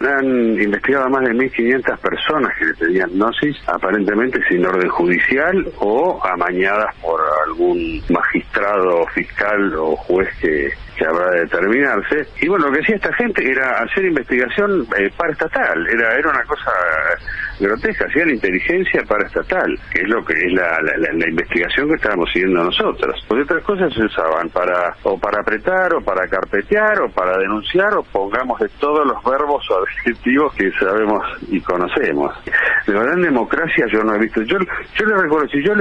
Han investigado a más de 1.500 personas que tenían gnosis, aparentemente sin orden judicial o amañadas por algún magistrado, fiscal o juez que habrá de determinarse. Y bueno, lo que hacía esta gente era hacer investigación paraestatal, era una cosa grotesca, hacían inteligencia paraestatal, que es lo que es la investigación que estábamos siguiendo nosotros. Porque otras cosas se usaban para apretar, o para carpetear, o para denunciar, o pongamos de todos los verbos o adjetivos que sabemos y conocemos. De verdad, en democracia yo no he visto. Yo le recuerdo, si yo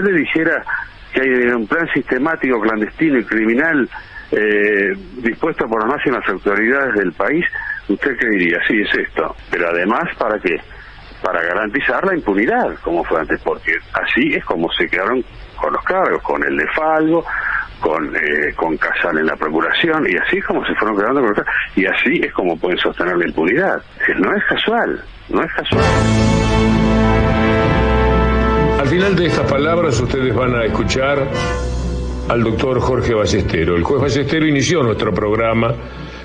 le dijera que hay un plan sistemático, clandestino y criminal dispuesto por las máximas autoridades del país, ¿usted qué diría? Sí, es esto. Pero además, ¿para qué? Para garantizar la impunidad, como fue antes, porque así es como se quedaron con los cargos, con el de Falgo, con Casal en la procuración, y así es como se fueron quedando con los cargos, y así es como pueden sostener la impunidad. No es casual, no es casual. Al final de estas palabras ustedes van a escuchar al doctor Jorge Ballestero. El juez Ballestero inició nuestro programa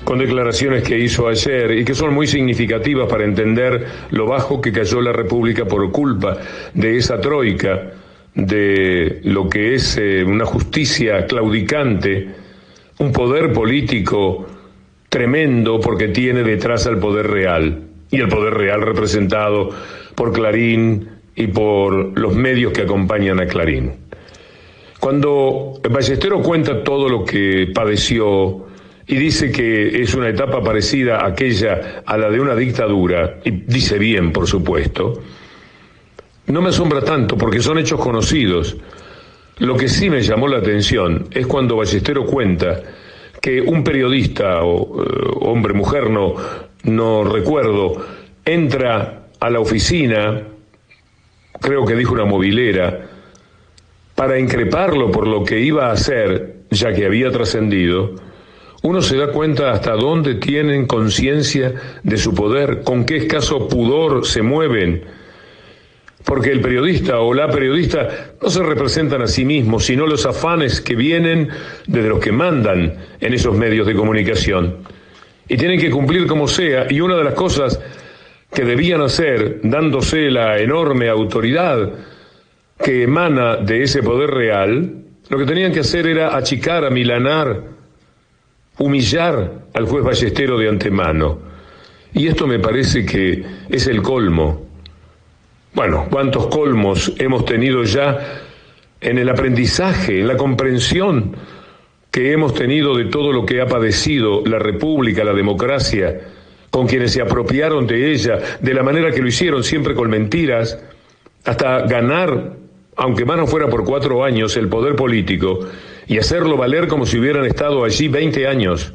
con declaraciones que hizo ayer y que son muy significativas para entender lo bajo que cayó la República por culpa de esa troika, de lo que es una justicia claudicante, un poder político tremendo porque tiene detrás al poder real, y el poder real representado por Clarín y por los medios que acompañan a Clarín. Cuando Ballestero cuenta todo lo que padeció y dice que es una etapa parecida a aquella, a la de una dictadura, y dice bien, por supuesto, no me asombra tanto porque son hechos conocidos. Lo que sí me llamó la atención es cuando Ballestero cuenta que un periodista, o hombre, mujer, no recuerdo, entra a la oficina, creo que dijo una mobilera, para increparlo por lo que iba a hacer, ya que había trascendido. Uno se da cuenta hasta dónde tienen conciencia de su poder, con qué escaso pudor se mueven, porque el periodista o la periodista no se representan a sí mismos, sino los afanes que vienen desde los que mandan en esos medios de comunicación, y tienen que cumplir como sea, y una de las cosas que debían hacer, dándose la enorme autoridad que emana de ese poder real, lo que tenían que hacer era achicar, amilanar, humillar al juez Ballestero de antemano. Y esto me parece que es el colmo. Bueno, ¿cuántos colmos hemos tenido ya en el aprendizaje, en la comprensión que hemos tenido de todo lo que ha padecido la República, la democracia, con quienes se apropiaron de ella, de la manera que lo hicieron, siempre con mentiras, hasta ganar, aunque más no fuera por 4 años, el poder político, y hacerlo valer como si hubieran estado allí 20 años,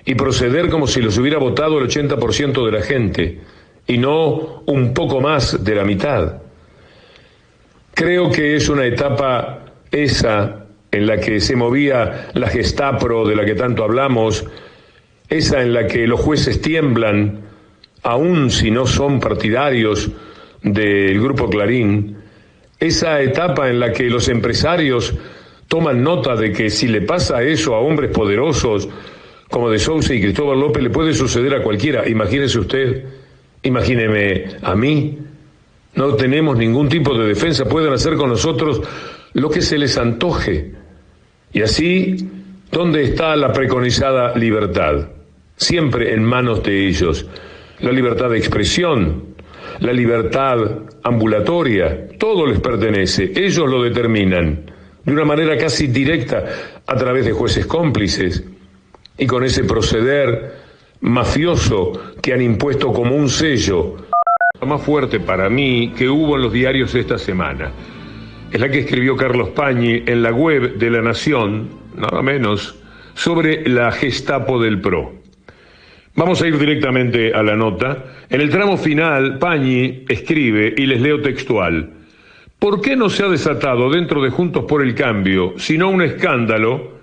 y proceder como si los hubiera votado el 80% de la gente, y no un poco más de la mitad. Creo que es una etapa esa en la que se movía la Gestapo de la que tanto hablamos, esa en la que los jueces tiemblan, aun si no son partidarios del Grupo Clarín, esa etapa en la que los empresarios toman nota de que si le pasa eso a hombres poderosos como de Sousa y Cristóbal López, le puede suceder a cualquiera. Imagínese usted, imagíneme a mí, no tenemos ningún tipo de defensa, pueden hacer con nosotros lo que se les antoje. Y así, ¿dónde está la preconizada libertad? Siempre en manos de ellos. La libertad de expresión, la libertad ambulatoria, todo les pertenece, ellos lo determinan de una manera casi directa a través de jueces cómplices y con ese proceder mafioso que han impuesto como un sello. Lo más fuerte para mí que hubo en los diarios esta semana es la que escribió Carlos Pañi en la web de La Nación, nada menos, sobre la Gestapo del PRO. Vamos a ir directamente a la nota. En el tramo final, Pañi escribe, y les leo textual: ¿por qué no se ha desatado dentro de Juntos por el Cambio, sino un escándalo,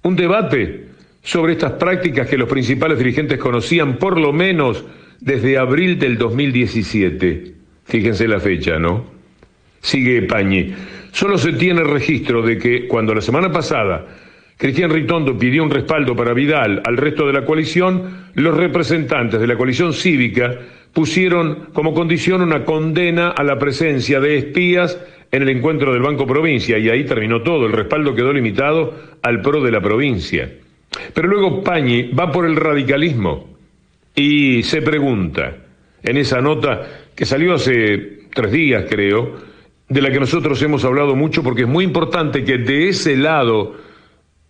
un debate sobre estas prácticas que los principales dirigentes conocían por lo menos desde abril del 2017? Fíjense la fecha, ¿no? Sigue Pañi: solo se tiene registro de que cuando la semana pasada Cristian Ritondo pidió un respaldo para Vidal al resto de la coalición, los representantes de la coalición cívica pusieron como condición una condena a la presencia de espías en el encuentro del Banco Provincia, y ahí terminó todo. El respaldo quedó limitado al PRO de la provincia. Pero luego Pañi va por el radicalismo y se pregunta, en esa nota que salió hace 3 días, creo, de la que nosotros hemos hablado mucho, porque es muy importante que de ese lado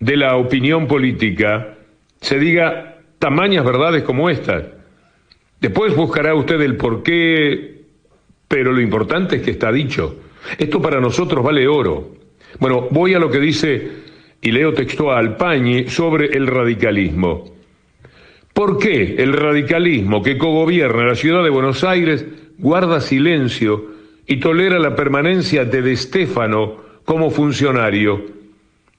de la opinión política se diga tamañas verdades como estas. Después buscará usted el porqué, pero lo importante es que está dicho. Esto para nosotros vale oro. Bueno, voy a lo que dice, y leo textual, Pañi sobre el radicalismo. ¿Por qué el radicalismo que cogobierna la ciudad de Buenos Aires guarda silencio y tolera la permanencia de De Stefano como funcionario?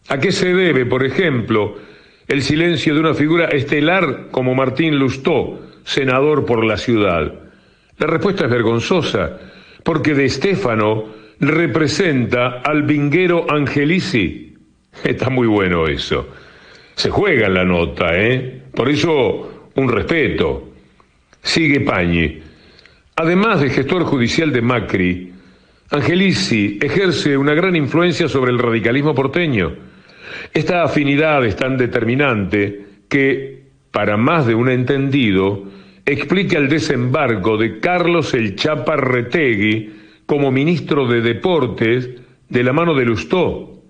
¿A qué se debe, por ejemplo, el silencio de una figura estelar como Martín Lustó, senador por la ciudad? La respuesta es vergonzosa, porque De Stefano representa al vinguero Angelici. Está muy bueno eso. Se juega en la nota, Por eso, un respeto. Sigue Pañi. Además de gestor judicial de Macri, Angelici ejerce una gran influencia sobre el radicalismo porteño. Esta afinidad es tan determinante que, para más de un entendido, explica el desembarco de Carlos El Chapa Retegui como ministro de Deportes de la mano de Lustó.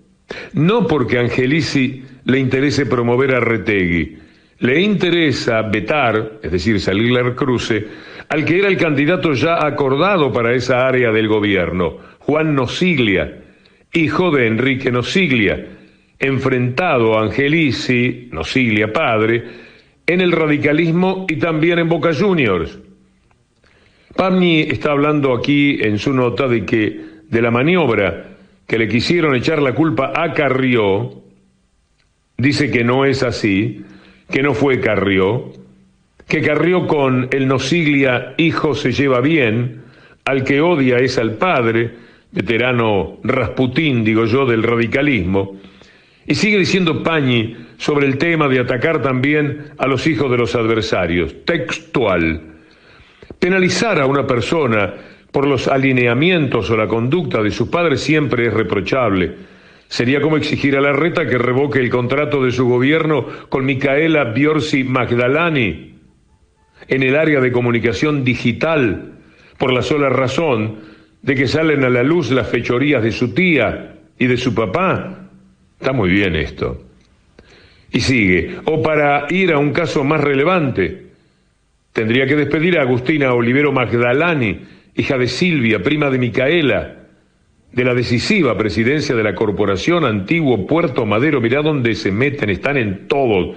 No porque a Angelici le interese promover a Retegui, le interesa vetar, es decir, salirle al cruce, al que era el candidato ya acordado para esa área del gobierno, Juan Nosiglia, hijo de Enrique Nosiglia, enfrentado a Angelici, Nosiglia padre, en el radicalismo y también en Boca Juniors. Pañi está hablando aquí en su nota de la maniobra que le quisieron echar la culpa a Carrió. Dice que no es así, que no fue Carrió, que Carrió con el Nosiglia hijo se lleva bien, al que odia es al padre, veterano Rasputín, digo yo, del radicalismo. Y sigue diciendo Pañi sobre el tema de atacar también a los hijos de los adversarios. Textual. Penalizar a una persona por los alineamientos o la conducta de sus padres siempre es reprochable. Sería como exigir a Larreta que revoque el contrato de su gobierno con Micaela Biorsi Magdalani en el área de comunicación digital, por la sola razón de que salen a la luz las fechorías de su tía y de su papá. Está muy bien esto. Y sigue. O para ir a un caso más relevante, tendría que despedir a Agustina Olivero Magdalani, hija de Silvia, prima de Micaela, de la decisiva presidencia de la Corporación Antiguo Puerto Madero. Mirá dónde se meten, están en todo.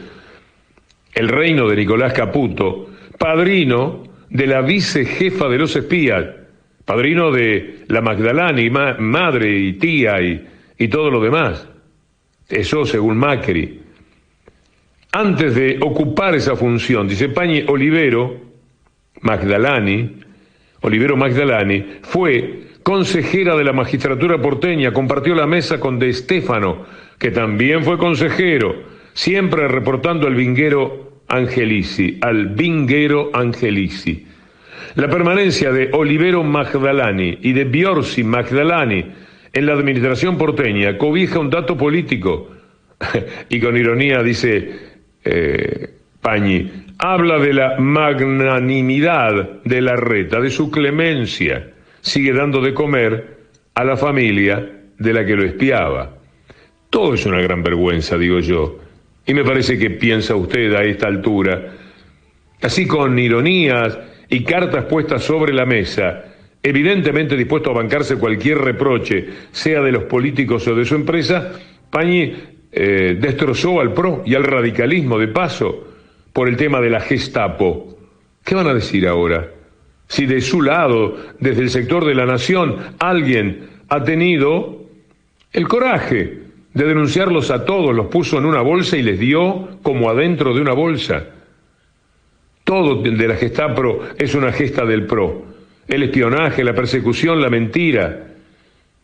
El reino de Nicolás Caputo, padrino de la vicejefa de los espías, padrino de la Magdalani, madre y tía y todo lo demás. Eso según Macri. Antes de ocupar esa función, dice Pañi, Olivero Magdalani fue consejera de la magistratura porteña, compartió la mesa con De Stefano, que también fue consejero, siempre reportando al vinguero Angelici. La permanencia de Olivero Magdalani y de Biorsi Magdalani en la administración porteña cobija un dato político. Y con ironía dice Pañi, habla de la magnanimidad de Larreta, de su clemencia. Sigue dando de comer a la familia de la que lo espiaba. Todo es una gran vergüenza, digo yo. Y me parece que piensa usted a esta altura, así con ironías y cartas puestas sobre la mesa, evidentemente dispuesto a bancarse cualquier reproche, sea de los políticos o de su empresa. Pañi destrozó al PRO y al radicalismo de paso por el tema de la Gestapo. ¿Qué van a decir ahora? Si de su lado, desde el sector de la nación, alguien ha tenido el coraje de denunciarlos a todos, los puso en una bolsa y les dio como adentro de una bolsa. Todo de la Gestapo es una gesta del PRO. El espionaje, la persecución, la mentira.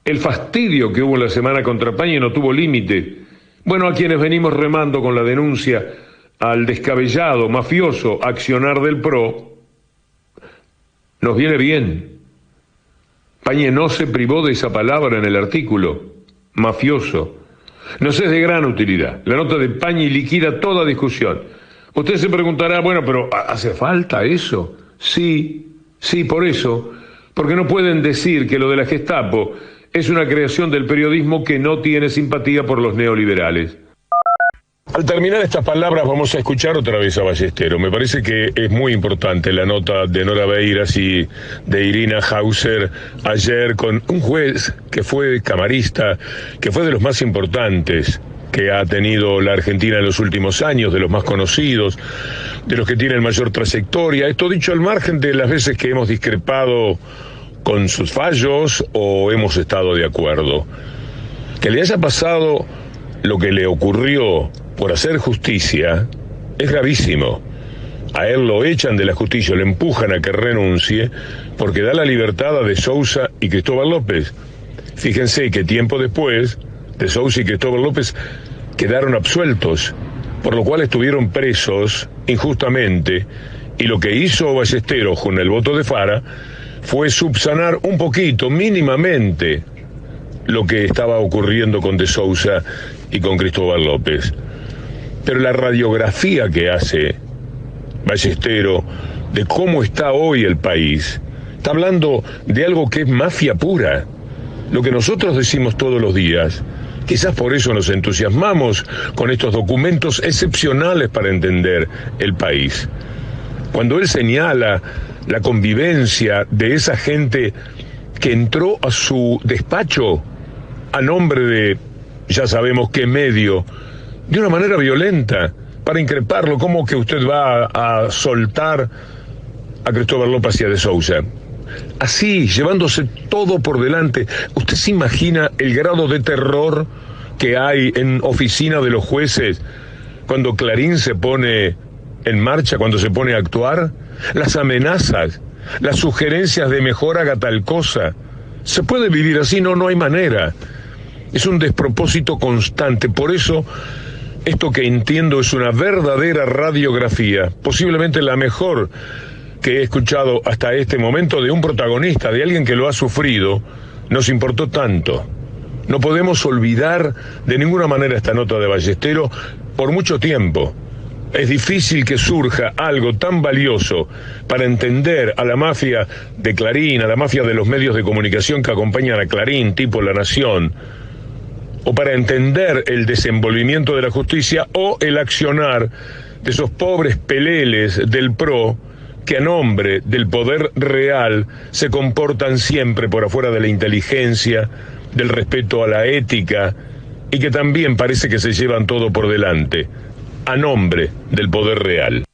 El fastidio que hubo en la semana contra Pañi no tuvo límite. Bueno, a quienes venimos remando con la denuncia al descabellado, mafioso accionar del PRO, nos viene bien. Pañe no se privó de esa palabra en el artículo, mafioso. Nos es de gran utilidad. La nota de Pañi liquida toda discusión. Usted se preguntará, bueno, pero ¿hace falta eso? Sí, por eso. Porque no pueden decir que lo de la Gestapo es una creación del periodismo que no tiene simpatía por los neoliberales. Al terminar estas palabras vamos a escuchar otra vez a Ballestero. Me parece que es muy importante la nota de Nora Beiras y de Irina Hauser ayer con un juez que fue camarista, que fue de los más importantes que ha tenido la Argentina en los últimos años, de los más conocidos, de los que tienen mayor trayectoria. Esto dicho al margen de las veces que hemos discrepado con sus fallos o hemos estado de acuerdo. Que le haya pasado lo que le ocurrió por hacer justicia es gravísimo. A él lo echan de la justicia, lo empujan a que renuncie porque da la libertad a De Sousa y Cristóbal López. Fíjense que tiempo después, De Sousa y Cristóbal López quedaron absueltos, por lo cual estuvieron presos injustamente, y lo que hizo Ballesteros con el voto de Fara fue subsanar un poquito, mínimamente, lo que estaba ocurriendo con De Sousa y con Cristóbal López. Pero la radiografía que hace Ballestero de cómo está hoy el país, está hablando de algo que es mafia pura. Lo que nosotros decimos todos los días, quizás por eso nos entusiasmamos con estos documentos excepcionales para entender el país. Cuando él señala la convivencia de esa gente que entró a su despacho a nombre de, ya sabemos qué medio, de una manera violenta, para increparlo, ¿cómo que usted va a soltar a Cristóbal López y a De Sousa? Así, llevándose todo por delante. ¿Usted se imagina el grado de terror que hay en oficina de los jueces cuando Clarín se pone en marcha, cuando se pone a actuar? Las amenazas, las sugerencias de mejor haga tal cosa. ¿Se puede vivir así? No hay manera. Es un despropósito constante. Por eso, esto que entiendo es una verdadera radiografía, posiblemente la mejor que he escuchado hasta este momento de un protagonista, de alguien que lo ha sufrido. Nos importó tanto. No podemos olvidar de ninguna manera esta nota de Ballestero por mucho tiempo. Es difícil que surja algo tan valioso para entender a la mafia de Clarín, a la mafia de los medios de comunicación que acompañan a Clarín, tipo La Nación, o para entender el desenvolvimiento de la justicia o el accionar de esos pobres peleles del PRO que a nombre del poder real se comportan siempre por afuera de la inteligencia, del respeto a la ética, y que también parece que se llevan todo por delante, a nombre del poder real.